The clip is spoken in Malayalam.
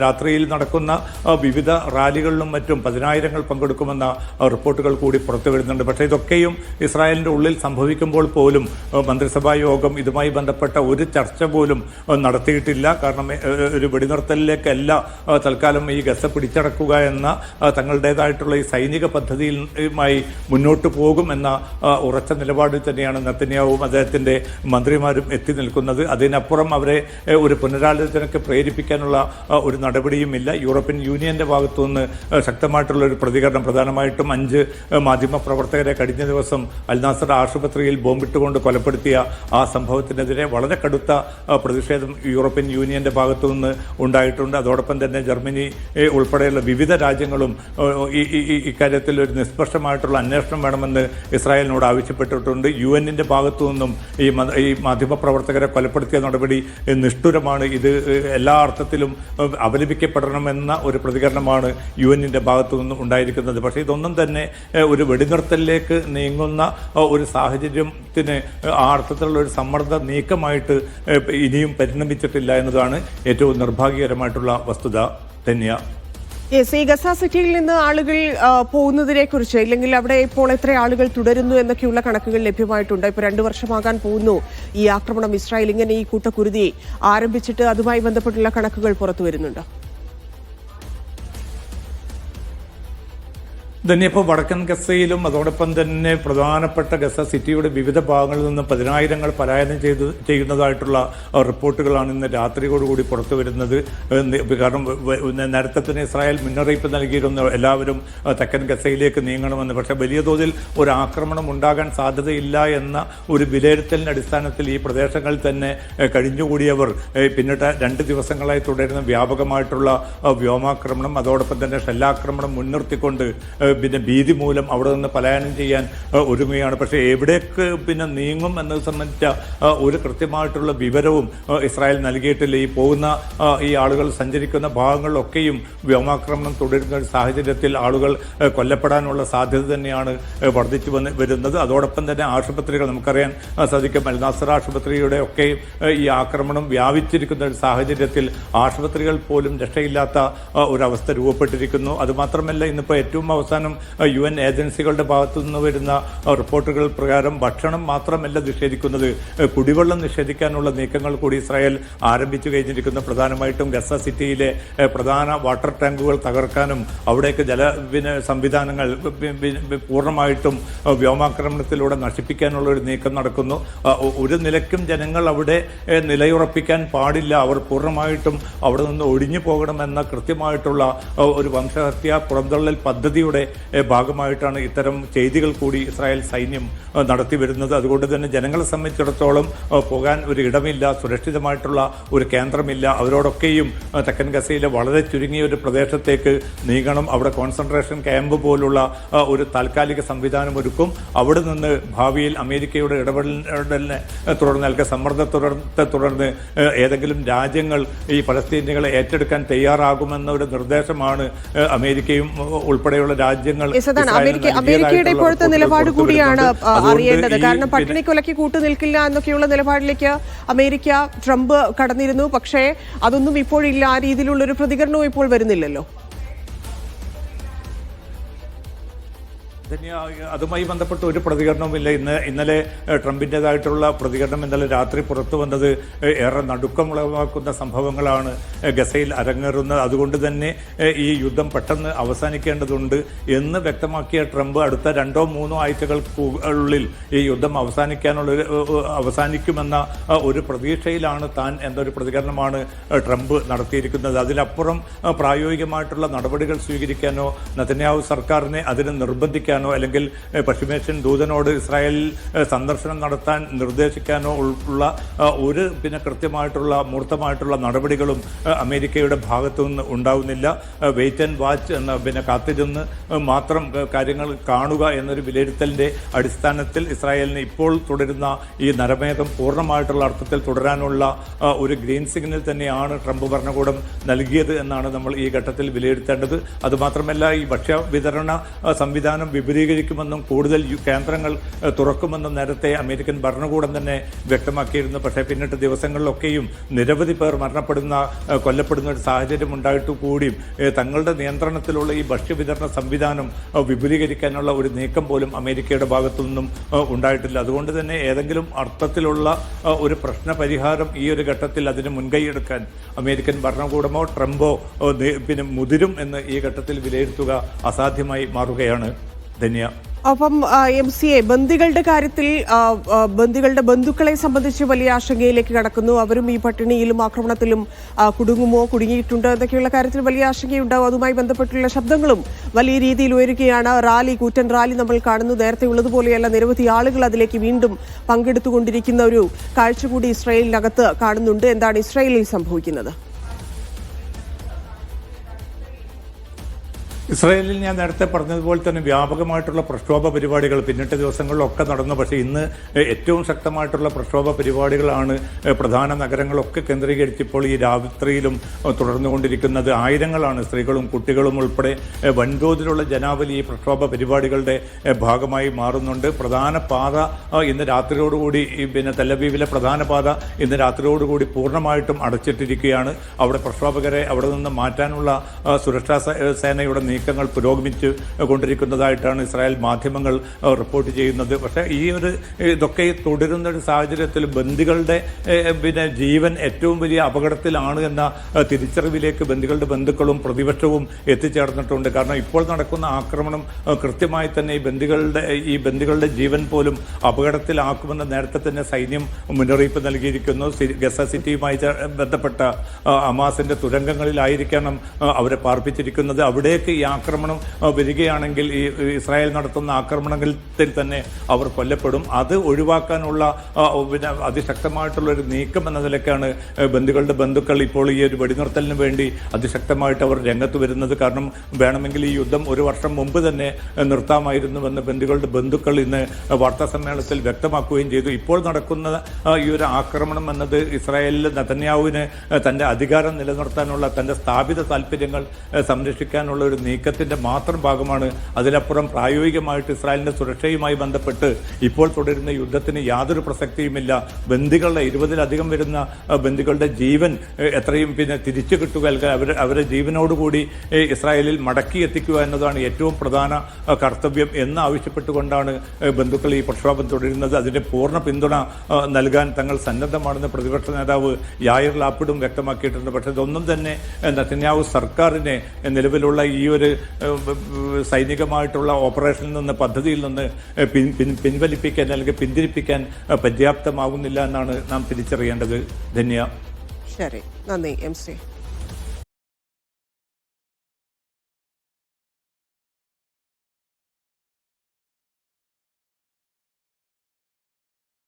രാത്രിയിൽ നടക്കുന്ന വിവിധ റാലികളിലും മറ്റും പതിനായിരങ്ങൾ പങ്കെടുക്കുമെന്ന റിപ്പോർട്ടുകൾ കൂടി പുറത്തു വരുന്നുണ്ട്. പക്ഷേ ഇതൊക്കെയും ഇസ്രായേലിൻ്റെ ഉള്ളിൽ സംഭവിക്കുമ്പോൾ പോലും മന്ത്രിസഭാ യോഗം ഇതുമായി ബന്ധപ്പെട്ട ഒരു ചർച്ച പോലും നടത്തിയിട്ടില്ല. കാരണം ഒരു വെടിനിർത്തലിലേക്കല്ല തൽക്കാലം ഈ ഗസ പിടിച്ചടക്കുക എന്ന തങ്ങളുടേതായിട്ടുള്ള ഈ സൈനിക പദ്ധതിയുമായി മുന്നോട്ട് പോകുമെന്ന ഉറച്ച നിലപാടിൽ തന്നെയാണ് നെതന്യാഹുവും അദ്ദേഹത്തിൻ്റെ മന്ത്രിമാരും എത്തി നിൽക്കുന്നത്. അതിനപ്പുറം അവരെ ഒരു പുനരാലോചനയ്ക്ക് പ്രേരിപ്പിക്കാനുള്ള ഒരു നടപടിയുമില്ല. യൂറോപ്യൻ യൂണിയന്റെ ഭാഗത്തുനിന്ന് ശക്തമായിട്ടുള്ള ഒരു പ്രതികരണം, പ്രധാനമായിട്ടും 5 മാധ്യമപ്രവർത്തകരെ കഴിഞ്ഞ ദിവസം അൽനാസർ ആശുപത്രിയിൽ ബോംബിട്ടുകൊണ്ട് കൊലപ്പെടുത്തിയ ആ സംഭവത്തിനെതിരെ വളരെ കടുത്ത പ്രതിഷേധം യൂറോപ്യൻ യൂണിയന്റെ ഭാഗത്തുനിന്ന് ഉണ്ടായിട്ടുണ്ട്. അതോടൊപ്പം തന്നെ ജർമ്മനി ഉൾപ്പെടെയുള്ള വിവിധ രാജ്യങ്ങളും ഇക്കാര്യത്തിൽ ഒരു നിഷ്പക്ഷമായിട്ടുള്ള അന്വേഷണം വേണമെന്ന് ഇസ്രായേലിനോട് ആവശ്യപ്പെട്ടിട്ടുണ്ട്. UN-ന്റെ ഭാഗത്തു നിന്നും ഈ മാധ്യമപ്രവർത്തകരെ കൊലപ്പെടുത്തിയ നടപടി നിഷ്ഠുരമാണ്, ഇത് എല്ലാ അർത്ഥത്തിലും അപലപിക്കപ്പെടണമെന്ന ഒരു പ്രതികരണമാണ് UN-ന്റെ ഭാഗത്തു നിന്നും ഉണ്ടായിരിക്കുന്നത്. പക്ഷേ ഇതൊന്നും തന്നെ ഒരു വെടിനിർത്തലിലേക്ക് നീങ്ങുന്ന ഒരു സാഹചര്യത്തിന് ആ അർത്ഥത്തിലുള്ള ഒരു സമ്മർദ്ദ നീക്കമായിട്ട് ഇനിയും പരിണമിച്ചിട്ടില്ല എന്നതാണ് ഏറ്റവും നിർഭാഗ്യകരമായിട്ടുള്ള വസ്തുത തന്നെയാണ്. ഈ ഗസ സിറ്റിയിൽ നിന്ന് ആളുകൾ പോകുന്നതിനെ കുറിച്ച്, ഇല്ലെങ്കിൽ അവിടെ ഇപ്പോൾ എത്ര ആളുകൾ തുടരുന്നു എന്നൊക്കെയുള്ള കണക്കുകൾ ലഭ്യമായിട്ടുണ്ട്. ഇപ്പോൾ 2 വർഷമാകാൻ പോകുന്നു ഈ ആക്രമണം. ഇസ്രായേൽ ഇങ്ങനെ ഈ കൂട്ടക്കുരുതി ആരംഭിച്ചിട്ട് അതുമായി ബന്ധപ്പെട്ടുള്ള കണക്കുകൾ പുറത്തു വരുന്നുണ്ട്. തന്നെ ഇപ്പോൾ വടക്കൻ ഗസയിലും അതോടൊപ്പം തന്നെ പ്രധാനപ്പെട്ട ഗസ സിറ്റിയുടെ വിവിധ ഭാഗങ്ങളിൽ നിന്ന് പതിനായിരങ്ങൾ പലായനം ചെയ്യുന്നതായിട്ടുള്ള റിപ്പോർട്ടുകളാണ് ഇന്ന് രാത്രിയോടുകൂടി പുറത്തു വരുന്നത്. കാരണം നേരത്തെ തന്നെ ഇസ്രായേൽ മുന്നറിയിപ്പ് നൽകിയിരുന്നു എല്ലാവരും തെക്കൻ ഗസയിലേക്ക് നീങ്ങണമെന്ന്. പക്ഷേ വലിയ തോതിൽ ഒരു ആക്രമണം ഉണ്ടാകാൻ സാധ്യതയില്ല എന്ന ഒരു വിലയിരുത്തലിൻ്റെ അടിസ്ഥാനത്തിൽ ഈ പ്രദേശങ്ങളിൽ തന്നെ കഴിഞ്ഞുകൂടിയവർ പിന്നിട്ട് 2 ദിവസങ്ങളായി തുടരുന്ന വ്യാപകമായിട്ടുള്ള വ്യോമാക്രമണം അതോടൊപ്പം തന്നെ ഷെല്ലാക്രമണം മുൻനിർത്തിക്കൊണ്ട് പിന്നെ ഭീതി മൂലം അവിടെ നിന്ന് പലായനം ചെയ്യാൻ ഒരുങ്ങുകയാണ്. പക്ഷേ എവിടേക്ക് പിന്നെ നീങ്ങും എന്നത് സംബന്ധിച്ച ഒരു കൃത്യമായിട്ടുള്ള വിവരവും ഇസ്രായേൽ നൽകിയിട്ടില്ല. ഈ പോകുന്ന ഈ ആളുകൾ സഞ്ചരിക്കുന്ന ഭാഗങ്ങളിലൊക്കെയും വ്യോമാക്രമണം തുടരുന്ന ഒരു സാഹചര്യത്തിൽ ആളുകൾ കൊല്ലപ്പെടാനുള്ള സാധ്യത തന്നെയാണ് വർദ്ധിച്ചു വരുന്നത്. അതോടൊപ്പം തന്നെ ആശുപത്രികൾ നമുക്കറിയാൻ സാധിക്കും, അൽനാസർ ആശുപത്രിയുടെ ഒക്കെ ഈ ആക്രമണം വ്യാപിച്ചിരിക്കുന്ന ഒരു സാഹചര്യത്തിൽ ആശുപത്രികൾ പോലും രക്ഷയില്ലാത്ത ഒരവസ്ഥ രൂപപ്പെട്ടിരിക്കുന്നു. അതുമാത്രമല്ല, ഇന്നിപ്പോൾ ഏറ്റവും അവസാനം UN ഏജൻസികളുടെ ഭാഗത്തു നിന്ന് വരുന്ന റിപ്പോർട്ടുകൾ പ്രകാരം ഭക്ഷണം മാത്രമല്ല നിഷേധിക്കുന്നത്, കുടിവെള്ളം നിഷേധിക്കാനുള്ള നീക്കങ്ങൾ കൂടി ഇസ്രായേൽ ആരംഭിച്ചു കഴിഞ്ഞിരിക്കുന്നു. പ്രധാനമായിട്ടും ഗസ സിറ്റിയിലെ പ്രധാന വാട്ടർ ടാങ്കുകൾ തകർക്കാനും അവിടേക്ക് സംവിധാനങ്ങൾ പൂർണ്ണമായിട്ടും വ്യോമാക്രമണത്തിലൂടെ നശിപ്പിക്കാനുള്ള ഒരു നീക്കം നടക്കുന്നു. ഒരു നിലയ്ക്കും ജനങ്ങൾ അവിടെ നിലയുറപ്പിക്കാൻ പാടില്ല, അവർ പൂർണ്ണമായിട്ടും അവിടെ നിന്ന് ഒഴിഞ്ഞു പോകണമെന്ന കൃത്യമായിട്ടുള്ള ഒരു വംശഹത്യ പുറന്തള്ളൽ പദ്ധതിയുടെ ഭാഗമായിട്ടാണ് ഇത്തരം ചെയ്തികൾ കൂടി ഇസ്രായേൽ സൈന്യം നടത്തി വരുന്നത്. അതുകൊണ്ട് തന്നെ ജനങ്ങളെ സംബന്ധിച്ചിടത്തോളം പോകാൻ ഒരു ഇടമില്ല, സുരക്ഷിതമായിട്ടുള്ള ഒരു കേന്ദ്രമില്ല. അവരോടൊക്കെയും തെക്കൻ ഗസയിലെ വളരെ ചുരുങ്ങിയ ഒരു പ്രദേശത്തേക്ക് നീങ്ങണം. അവിടെ കോൺസെൻട്രേഷൻ ക്യാമ്പ് പോലുള്ള ഒരു താൽക്കാലിക സംവിധാനം ഒരുക്കും. അവിടെ നിന്ന് ഭാവിയിൽ അമേരിക്കയുടെ ഇടപെടലിനെ തുടർന്ന് നൽകിയ സമ്മർദ്ദത്തെ തുടർന്ന് ഏതെങ്കിലും രാജ്യങ്ങൾ ഈ പലസ്തീനികളെ ഏറ്റെടുക്കാൻ തയ്യാറാകുമെന്ന ഒരു നിർദ്ദേശമാണ് അമേരിക്കയും ഉൾപ്പെടെയുള്ള രാജ്യങ്ങൾ അമേരിക്കയുടെ ഇപ്പോഴത്തെ നിലപാട് കൂടിയാണ് അറിയേണ്ടത്. കാരണം പട്ടിണിക്കൊലയ്ക്ക് കൂട്ടുനിൽക്കില്ല എന്നൊക്കെയുള്ള നിലപാടിലേക്ക് അമേരിക്ക, ട്രംപ് കടന്നിരുന്നു. പക്ഷേ അതൊന്നും ഇപ്പോഴില്ല, ആ രീതിയിലുള്ള ഒരു പ്രതികരണവും ഇപ്പോൾ വരുന്നില്ലല്ലോ. അതുമായി ബന്ധപ്പെട്ട് ഒരു പ്രതികരണവുമില്ല. ഇന്നലെ ട്രംപിൻ്റെതായിട്ടുള്ള പ്രതികരണം ഇന്നലെ രാത്രി പുറത്തു വന്നത് ഏറെ നടുക്കമുളവാക്കുന്ന സംഭവങ്ങളാണ് ഗസയിൽ അരങ്ങേറുന്നത്. അതുകൊണ്ട് തന്നെ ഈ യുദ്ധം പെട്ടെന്ന് അവസാനിക്കേണ്ടതുണ്ട് എന്ന് വ്യക്തമാക്കിയ ട്രംപ് അടുത്ത 2-3 ആഴ്ചകൾക്കുള്ളിൽ ഈ യുദ്ധം അവസാനിക്കുമെന്ന ഒരു പ്രതീക്ഷയിലാണ് താൻ എന്നൊരു പ്രതികരണമാണ് ട്രംപ് നടത്തിയിരിക്കുന്നത്. അതിലപ്പുറം പ്രായോഗികമായിട്ടുള്ള നടപടികൾ സ്വീകരിക്കാനോ നെതന്യാഹു സർക്കാരിനെ അതിന് നിർബന്ധിക്കാനോ അല്ലെങ്കിൽ പശ്ചിമേഷ്യൻ ദൂതനോട് ഇസ്രായേലിൽ സന്ദർശനം നടത്താൻ നിർദ്ദേശിക്കാനോ ഉള്ള ഒരു കൃത്യമായിട്ടുള്ള മൂർത്തമായിട്ടുള്ള നടപടികളും അമേരിക്കയുടെ ഭാഗത്തു നിന്ന് ഉണ്ടാവുന്നില്ല. വെയിറ്റ് ആൻഡ് വാച്ച് എന്ന കാത്തിരുന്ന് മാത്രം കാര്യങ്ങൾ കാണുക എന്നൊരു വിലയിരുത്തലിൻ്റെ അടിസ്ഥാനത്തിൽ ഇസ്രായേലിന് ഇപ്പോൾ തുടരുന്ന ഈ നരമേധം പൂർണ്ണമായിട്ടുള്ള അർത്ഥത്തിൽ തുടരാനുള്ള ഒരു ഗ്രീൻ സിഗ്നൽ തന്നെയാണ് ട്രംപ് ഭരണകൂടം നൽകിയത് എന്നാണ് നമ്മൾ ഈ ഘട്ടത്തിൽ വിലയിരുത്തേണ്ടത്. അതുമാത്രമല്ല, ഈ ഭക്ഷ്യ വിതരണ സംവിധാനം വിപുലീകരിക്കുമെന്നും കൂടുതൽ കേന്ദ്രങ്ങൾ തുറക്കുമെന്നും നേരത്തെ അമേരിക്കൻ ഭരണകൂടം തന്നെ വ്യക്തമാക്കിയിരുന്നു. പക്ഷേ പിന്നിട്ട് ദിവസങ്ങളിലൊക്കെയും നിരവധി പേർ കൊല്ലപ്പെടുന്ന ഒരു സാഹചര്യം ഉണ്ടായിട്ട് കൂടിയും തങ്ങളുടെ നിയന്ത്രണത്തിലുള്ള ഈ ഭക്ഷ്യവിതരണ സംവിധാനം വിപുലീകരിക്കാനുള്ള ഒരു നീക്കം പോലും അമേരിക്കയുടെ ഭാഗത്തു നിന്നും ഉണ്ടായിട്ടില്ല. അതുകൊണ്ട് തന്നെ ഏതെങ്കിലും അർത്ഥത്തിലുള്ള ഒരു പ്രശ്ന പരിഹാരം ഈ ഒരു ഘട്ടത്തിൽ അതിന് മുൻകൈയെടുക്കാൻ അമേരിക്കൻ ഭരണകൂടമോ ട്രംപോ പിന്നെ മുതിരും എന്ന് ഈ ഘട്ടത്തിൽ വിലയിരുത്തുക അസാധ്യമായി മാറുകയാണ്. ധന്യ. അപ്പം MCA ബന്ദികളുടെ കാര്യത്തിൽ ബന്ദികളുടെ ബന്ധുക്കളെ സംബന്ധിച്ച് വലിയ ആശങ്കയിലേക്ക് കടക്കുന്നു. അവരും ഈ പട്ടിണിയിലും ആക്രമണത്തിലും കുടുങ്ങിയിട്ടുണ്ട് എന്നൊക്കെയുള്ള കാര്യത്തിൽ വലിയ ആശങ്കയുണ്ടാവും. അതുമായി ബന്ധപ്പെട്ടുള്ള ശബ്ദങ്ങളും വലിയ രീതിയിൽ ഉയരുകയാണ്. കൂറ്റൻ റാലി നമ്മൾ കാണുന്നു. നേരത്തെ ഉള്ളതുപോലെയല്ല, നിരവധി ആളുകൾ അതിലേക്ക് വീണ്ടും പങ്കെടുത്തുകൊണ്ടിരിക്കുന്ന ഒരു കാഴ്ച കൂടി ഇസ്രായേലിനകത്ത് കാണുന്നുണ്ട്. എന്താണ് ഇസ്രായേലിൽ സംഭവിക്കുന്നത്? ഇസ്രായേലിൽ ഞാൻ നേരത്തെ പറഞ്ഞതുപോലെ തന്നെ വ്യാപകമായിട്ടുള്ള പ്രക്ഷോഭ പരിപാടികൾ പിന്നിട്ട ദിവസങ്ങളിലൊക്കെ നടന്നു. പക്ഷേ ഇന്ന് ഏറ്റവും ശക്തമായിട്ടുള്ള പ്രക്ഷോഭ പരിപാടികളാണ് പ്രധാന നഗരങ്ങളൊക്കെ കേന്ദ്രീകരിച്ച് ഇപ്പോൾ ഈ രാത്രിയിലും തുടർന്നുകൊണ്ടിരിക്കുന്നത്. ആയിരങ്ങളാണ് സ്ത്രീകളും കുട്ടികളും ഉൾപ്പെടെ വൻതോതിലുള്ള ജനാവലി ഈ പ്രക്ഷോഭ പരിപാടികളുടെ ഭാഗമായി മാറുന്നുണ്ട്. പ്രധാന പാത ഇന്ന് രാത്രിയോടുകൂടി പിന്നെ തെല്ലവീവിലെ പ്രധാന പാത ഇന്ന് രാത്രിയോടുകൂടി പൂർണ്ണമായിട്ടും അടച്ചിട്ടിരിക്കുകയാണ്. അവിടെ പ്രക്ഷോഭകരെ അവിടെ നിന്ന് മാറ്റാനുള്ള സുരക്ഷാ സേനയുടെ നീക്കങ്ങൾ പുരോഗമിച്ചു കൊണ്ടിരിക്കുന്നതായിട്ടാണ് ഇസ്രായേൽ മാധ്യമങ്ങൾ റിപ്പോർട്ട് ചെയ്യുന്നത്. പക്ഷേ ഇതൊക്കെ തുടരുന്ന ഒരു സാഹചര്യത്തിൽ ബന്ദികളുടെ പിന്നെ ജീവൻ ഏറ്റവും വലിയ അപകടത്തിലാണ് എന്ന തിരിച്ചറിവിലേക്ക് ബന്ദികളുടെ ബന്ധുക്കളും പ്രതിപക്ഷവും എത്തിച്ചേർന്നിട്ടുണ്ട്. കാരണം ഇപ്പോൾ നടക്കുന്ന ആക്രമണം കൃത്യമായി തന്നെ ഈ ബന്ദികളുടെ ജീവൻ പോലും അപകടത്തിലാക്കുമെന്ന് നേരത്തെ തന്നെ സൈന്യം മുന്നറിയിപ്പ് നൽകിയിരിക്കുന്നു. ഗസ സിറ്റിയുമായി ബന്ധപ്പെട്ട ഹമാസിന്റെ തുരങ്കങ്ങളിലായിരിക്കണം അവരെ പാർപ്പിച്ചിരിക്കുന്നത്. അവിടേക്ക് ഈ ആക്രമണം വരികയാണെങ്കിൽ ഈ ഇസ്രായേൽ നടത്തുന്ന ആക്രമണത്തിൽ തന്നെ അവർ കൊല്ലപ്പെടും. അത് ഒഴിവാക്കാനുള്ള പിന്നെ അതിശക്തമായിട്ടുള്ള ഒരു നീക്കം എന്ന നിലയ്ക്കാണ് ബന്ദികളുടെ ബന്ധുക്കൾ ഇപ്പോൾ ഈ ഒരു വെടിനിർത്തലിന് വേണ്ടി അതിശക്തമായിട്ട് അവർ രംഗത്ത് വരുന്നത്. കാരണം വേണമെങ്കിൽ ഈ യുദ്ധം ഒരു വർഷം മുമ്പ് തന്നെ നിർത്താമായിരുന്നുവെന്ന് ബന്ദികളുടെ ബന്ധുക്കൾ ഇന്ന് വാർത്താസമ്മേളനത്തിൽ വ്യക്തമാക്കുകയും ചെയ്തു. ഇപ്പോൾ നടക്കുന്ന ഈ ഒരു ആക്രമണം എന്നത് ഇസ്രായേലിൽ നെതന്യാഹുവിന് തന്റെ അധികാരം നിലനിർത്താനുള്ള തന്റെ സ്ഥാപിത താല്പര്യങ്ങൾ സംരക്ഷിക്കാനുള്ള ഒരു നീക്കത്തിന്റെ മാത്രം ഭാഗമാണ്. അതിനപ്പുറം പ്രായോഗികമായിട്ട് ഇസ്രായേലിന്റെ സുരക്ഷയുമായി ബന്ധപ്പെട്ട് ഇപ്പോൾ തുടരുന്ന യുദ്ധത്തിന് യാതൊരു പ്രസക്തിയുമില്ല. ബന്ദികളുടെ 20-ലധികം വരുന്ന ബന്ദികളുടെ ജീവൻ എത്രയും പിന്നെ തിരിച്ചു കിട്ടുക, അവരെ ജീവനോടുകൂടി ഇസ്രായേലിൽ മടക്കി എത്തിക്കുക എന്നതാണ് ഏറ്റവും പ്രധാന കർത്തവ്യം എന്ന് ആവശ്യപ്പെട്ടുകൊണ്ടാണ് ബന്ധുക്കൾ ഈ പ്രക്ഷോഭം തുടരുന്നത്. അതിന്റെ പൂർണ്ണ പിന്തുണ നൽകാൻ തങ്ങൾ സന്നദ്ധമാണെന്ന് പ്രതിപക്ഷ നേതാവ് യായിർ ലാപ്പിഡും വ്യക്തമാക്കിയിട്ടുണ്ട്. പക്ഷേ ഇതൊന്നും തന്നെ നെതന്യാഹു സർക്കാരിനെ നിലവിലുള്ള ഈ ഒരു സൈനികമായിട്ടുള്ള ഓപ്പറേഷനിൽ നിന്ന് പദ്ധതിയിൽ നിന്ന് പിൻവലിപ്പിക്കാൻ അല്ലെങ്കിൽ പിന്തിരിപ്പിക്കാൻ പര്യാപ്തമാകുന്നില്ല എന്നാണ് നാം തിരിച്ചറിയേണ്ടത്. ധന്യ. ശരി, നന്ദി MC.